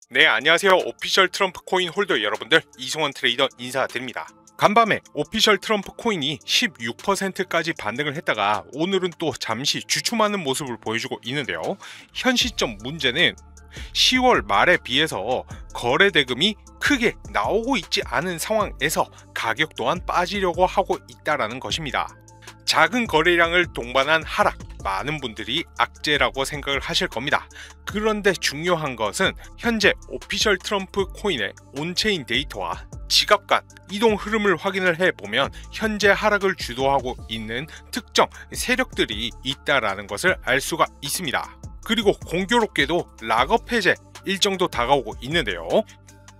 네, 안녕하세요. 오피셜 트럼프 코인 홀더 여러분들, 이승원 트레이더 인사드립니다. 간밤에 오피셜 트럼프 코인이 16%까지 반등을 했다가 오늘은 또 잠시 주춤하는 모습을 보여주고 있는데요. 현 시점 문제는 10월 말에 비해서 거래 대금이 크게 나오고 있지 않은 상황에서 가격 또한 빠지려고 하고 있다는 것입니다. 작은 거래량을 동반한 하락, 많은 분들이 악재라고 생각을 하실 겁니다. 그런데 중요한 것은 현재 오피셜 트럼프 코인의 온체인 데이터와 지갑 간 이동 흐름을 확인을 해보면 현재 하락을 주도하고 있는 특정 세력들이 있다라는 것을 알 수가 있습니다. 그리고 공교롭게도 락업 해제 일정도 다가오고 있는데요.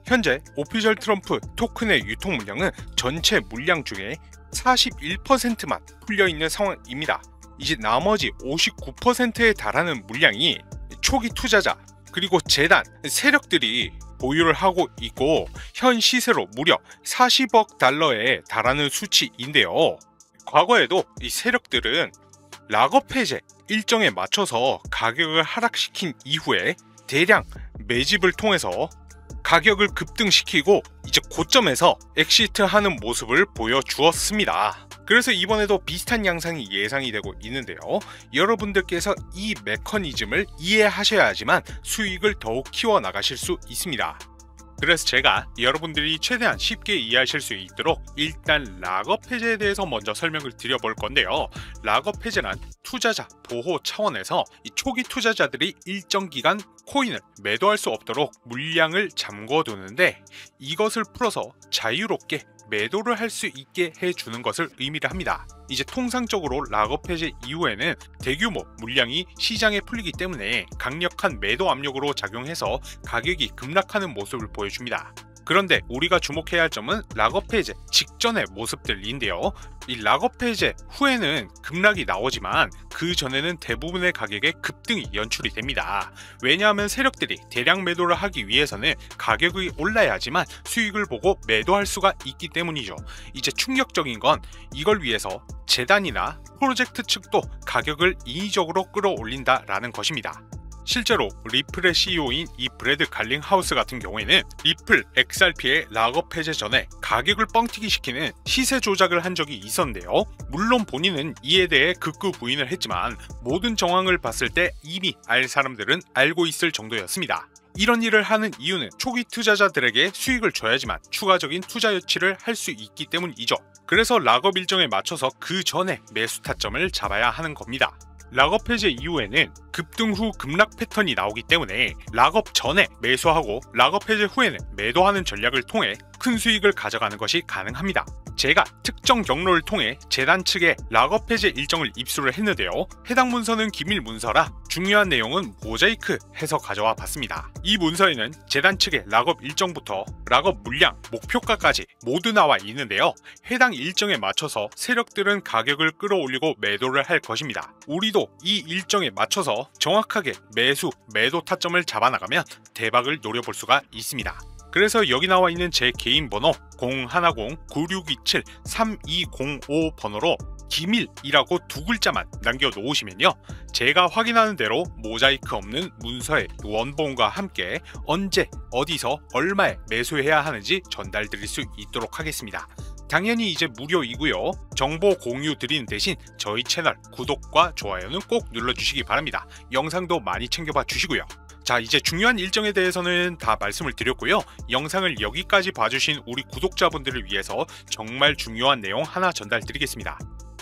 현재 오피셜 트럼프 토큰의 유통 물량은 전체 물량 중에 41%만 풀려있는 상황입니다. 이제 나머지 59%에 달하는 물량이 초기 투자자 그리고 재단 세력들이 보유를 하고 있고 현 시세로 무려 40억 달러에 달하는 수치인데요. 과거에도 이 세력들은 락업 해제 일정에 맞춰서 가격을 하락시킨 이후에 대량 매집을 통해서 가격을 급등시키고 이제 고점에서 엑시트하는 모습을 보여주었습니다. 그래서 이번에도 비슷한 양상이 예상이 되고 있는데요. 여러분들께서 이 메커니즘을 이해하셔야지만 수익을 더욱 키워나가실 수 있습니다. 그래서 제가 여러분들이 최대한 쉽게 이해하실 수 있도록 일단 락업 해제에 대해서 먼저 설명을 드려볼 건데요. 락업 해제란 투자자 보호 차원에서 이 초기 투자자들이 일정 기간 코인을 매도할 수 없도록 물량을 잠궈두는데 이것을 풀어서 자유롭게 매도를 할 수 있게 해주는 것을 의미를 합니다. 이제 통상적으로 락업 해제 이후에는 대규모 물량이 시장에 풀리기 때문에 강력한 매도 압력으로 작용해서 가격이 급락하는 모습을 보여줍니다. 그런데 우리가 주목해야 할 점은 락업 해제 직전의 모습들인데요. 이 락업 해제 후에는 급락이 나오지만 그 전에는 대부분의 가격의 급등이 연출이 됩니다. 왜냐하면 세력들이 대량 매도를 하기 위해서는 가격이 올라야지만 수익을 보고 매도할 수가 있기 때문이죠. 이제 충격적인 건 이걸 위해서 재단이나 프로젝트 측도 가격을 인위적으로 끌어올린다라는 것입니다. 실제로 리플의 CEO인 이 브래드 갈링하우스 같은 경우에는 리플 XRP의 락업 해제 전에 가격을 뻥튀기 시키는 시세 조작을 한 적이 있었는데요. 물론 본인은 이에 대해 극구 부인을 했지만 모든 정황을 봤을 때 이미 알 사람들은 알고 있을 정도였습니다. 이런 일을 하는 이유는 초기 투자자들에게 수익을 줘야지만 추가적인 투자 유치를 할 수 있기 때문이죠. 그래서 락업 일정에 맞춰서 그 전에 매수 타점을 잡아야 하는 겁니다. 락업 해제 이후에는 급등 후 급락 패턴이 나오기 때문에 락업 전에 매수하고 락업 해제 후에는 매도하는 전략을 통해 큰 수익을 가져가는 것이 가능합니다. 제가 특정 경로를 통해 재단 측에 락업 해제 일정을 입수를 했는데요. 해당 문서는 기밀 문서라 중요한 내용은 모자이크 해서 가져와 봤습니다. 이 문서에는 재단 측의 락업 일정부터 락업 물량, 목표가까지 모두 나와 있는데요. 해당 일정에 맞춰서 세력들은 가격을 끌어올리고 매도를 할 것입니다. 우리도 이 일정에 맞춰서 정확하게 매수, 매도 타점을 잡아나가면 대박을 노려볼 수가 있습니다. 그래서 여기 나와 있는 제 개인 번호 010-9627-3205 번호로 기밀이라고 두 글자만 남겨 놓으시면요. 제가 확인하는 대로 모자이크 없는 문서의 원본과 함께 언제, 어디서, 얼마에 매수해야 하는지 전달 드릴 수 있도록 하겠습니다. 당연히 이제 무료이고요. 정보 공유 드리는 대신 저희 채널 구독과 좋아요는 꼭 눌러주시기 바랍니다. 영상도 많이 챙겨봐 주시고요. 자, 이제 중요한 일정에 대해서는 다 말씀을 드렸고요. 영상을 여기까지 봐주신 우리 구독자분들을 위해서 정말 중요한 내용 하나 전달드리겠습니다.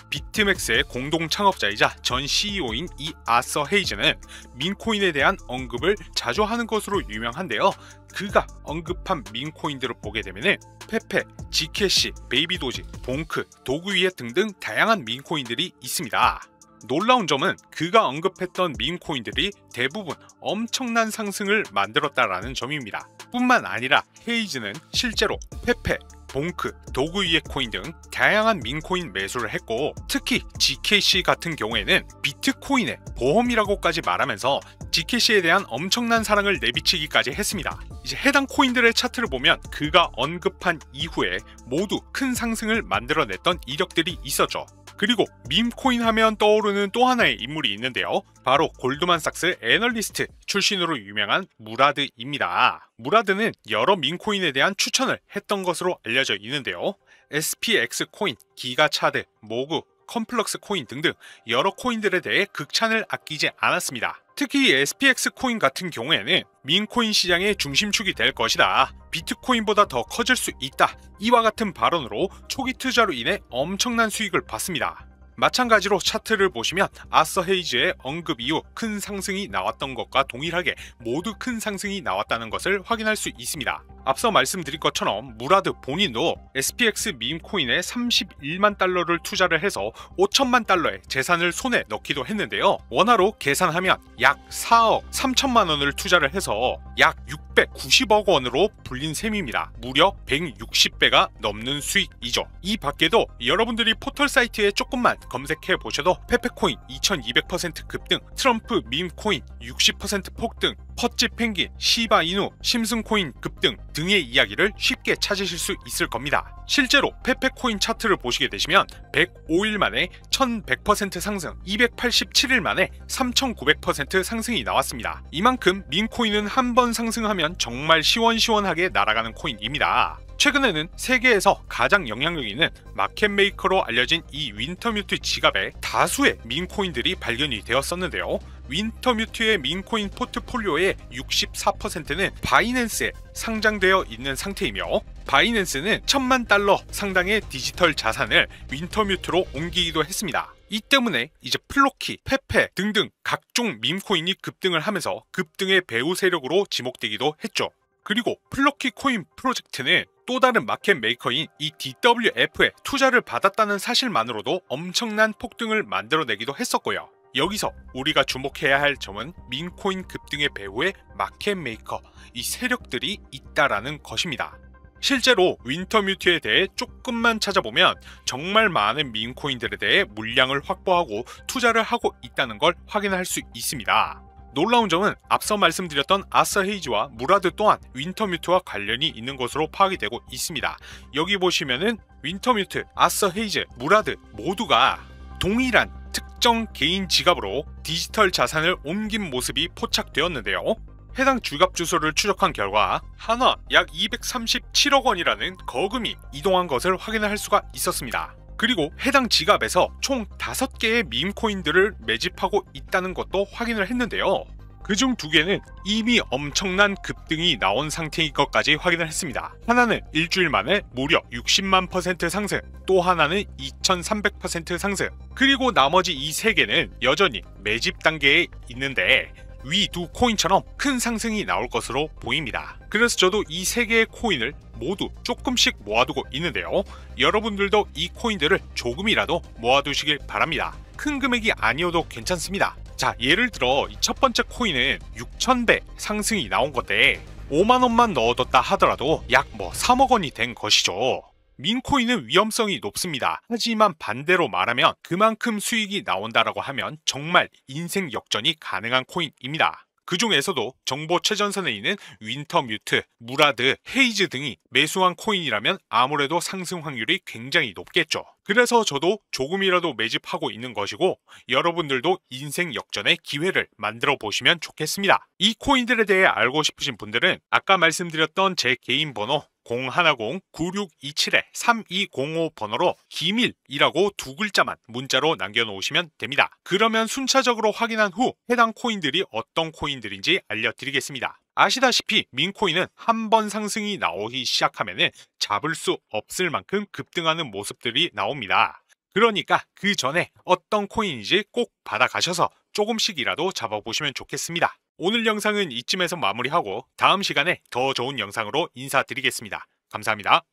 비트맥스의 공동 창업자이자 전 CEO인 이 아서 헤이즈는 민코인에 대한 언급을 자주 하는 것으로 유명한데요. 그가 언급한 민코인들을 보게 되면은 페페, 지캐시, 베이비도지, 봉크, 도구위에 등등 다양한 민코인들이 있습니다. 놀라운 점은 그가 언급했던 밈코인들이 대부분 엄청난 상승을 만들었다라는 점입니다. 뿐만 아니라 헤이즈는 실제로 페페, 봉크, 도구 위의 코인 등 다양한 밈코인 매수를 했고 특히 GKC 같은 경우에는 비트코인의 보험이라고까지 말하면서 GKC에 대한 엄청난 사랑을 내비치기까지 했습니다. 이제 해당 코인들의 차트를 보면 그가 언급한 이후에 모두 큰 상승을 만들어냈던 이력들이 있었죠. 그리고 밈코인 하면 떠오르는 또 하나의 인물이 있는데요. 바로 골드만삭스 애널리스트 출신으로 유명한 무라드입니다. 무라드는 여러 밈코인에 대한 추천을 했던 것으로 알려져 있는데요. SPX 코인, 기가차드, 모구, 컴플럭스 코인 등등 여러 코인들에 대해 극찬을 아끼지 않았습니다. 특히 SPX 코인 같은 경우에는 밈코인 시장의 중심축이 될 것이다. 비트코인보다 더 커질 수 있다. 이와 같은 발언으로 초기 투자로 인해 엄청난 수익을 봤습니다. 마찬가지로 차트를 보시면 아서 헤이즈의 언급 이후 큰 상승이 나왔던 것과 동일하게 모두 큰 상승이 나왔다는 것을 확인할 수 있습니다. 앞서 말씀드린 것처럼 무라드 본인도 SPX 밈코인에 31만 달러를 투자를 해서 5천만 달러의 재산을 손에 넣기도 했는데요. 원화로 계산하면 약 4억 3천만 원을 투자를 해서 약 690억 원으로 불린 셈입니다. 무려 160배가 넘는 수익이죠. 이 밖에도 여러분들이 포털 사이트에 조금만 검색해 보셔도 페페코인 2200% 급등, 트럼프 밈코인 60% 폭등, 퍼찌 펭귄, 시바 이누, 심슨코인 급등 등의 이야기를 쉽게 찾으실 수 있을 겁니다. 실제로 페페코인 차트를 보시게 되시면 105일 만에 1100% 상승, 287일 만에 3900% 상승이 나왔습니다. 이만큼 밈코인은 한 번 상승하면 정말 시원시원하게 날아가는 코인입니다. 최근에는 세계에서 가장 영향력 있는 마켓메이커로 알려진 이 윈터뮤트 지갑에 다수의 밈코인들이 발견이 되었었는데요. 윈터뮤트의 밈코인 포트폴리오의 64%는 바이낸스에 상장되어 있는 상태이며 바이낸스는 1000만 달러 상당의 디지털 자산을 윈터뮤트로 옮기기도 했습니다. 이 때문에 이제 플로키, 페페 등등 각종 밈코인이 급등을 하면서 급등의 배후 세력으로 지목되기도 했죠. 그리고 플로키 코인 프로젝트는 또 다른 마켓 메이커인 이 DWF에 투자를 받았다는 사실만으로도 엄청난 폭등을 만들어내기도 했었고요. 여기서 우리가 주목해야 할 점은 밈코인 급등의 배후에 마켓 메이커, 이 세력들이 있다라는 것입니다. 실제로 윈터뮤트에 대해 조금만 찾아보면 정말 많은 밈코인들에 대해 물량을 확보하고 투자를 하고 있다는 걸 확인할 수 있습니다. 놀라운 점은 앞서 말씀드렸던 아서 헤이즈와 무라드 또한 윈터뮤트와 관련이 있는 것으로 파악이 되고 있습니다. 여기 보시면은 윈터뮤트, 아서 헤이즈, 무라드 모두가 동일한 특정 개인 지갑으로 디지털 자산을 옮긴 모습이 포착되었는데요. 해당 지갑 주소를 추적한 결과 한화 약 237억 원이라는 거금이 이동한 것을 확인할 수가 있었습니다. 그리고 해당 지갑에서 총 5개의 밈코인들을 매집하고 있다는 것도 확인을 했는데요. 그중 2개는 이미 엄청난 급등이 나온 상태인 것까지 확인을 했습니다. 하나는 일주일 만에 무려 60만 % 상승, 또 하나는 2300% 상승, 그리고 나머지 이 3개는 여전히 매집 단계에 있는데 위 두 코인처럼 큰 상승이 나올 것으로 보입니다. 그래서 저도 이 3개의 코인을 모두 조금씩 모아두고 있는데요. 여러분들도 이 코인들을 조금이라도 모아두시길 바랍니다. 큰 금액이 아니어도 괜찮습니다. 자, 예를 들어 이 첫 번째 코인은 6000배 상승이 나온 건데 5만원만 넣어뒀다 하더라도 약 3억 원이 된 것이죠. 밈코인은 위험성이 높습니다. 하지만 반대로 말하면 그만큼 수익이 나온다라고 하면 정말 인생 역전이 가능한 코인입니다. 그 중에서도 정보 최전선에 있는 윈터뮤트, 무라드, 헤이즈 등이 매수한 코인이라면 아무래도 상승 확률이 굉장히 높겠죠. 그래서 저도 조금이라도 매집하고 있는 것이고 여러분들도 인생 역전의 기회를 만들어 보시면 좋겠습니다. 이 코인들에 대해 알고 싶으신 분들은 아까 말씀드렸던 제 개인 번호 010-9627-3205 번호로 기밀이라고 2글자만 문자로 남겨놓으시면 됩니다. 그러면 순차적으로 확인한 후 해당 코인들이 어떤 코인들인지 알려드리겠습니다. 아시다시피 밈코인은 한 번 상승이 나오기 시작하면 잡을 수 없을 만큼 급등하는 모습들이 나옵니다. 그러니까 그 전에 어떤 코인인지 꼭 받아가셔서 조금씩이라도 잡아보시면 좋겠습니다. 오늘 영상은 이쯤에서 마무리하고 다음 시간에 더 좋은 영상으로 인사드리겠습니다. 감사합니다.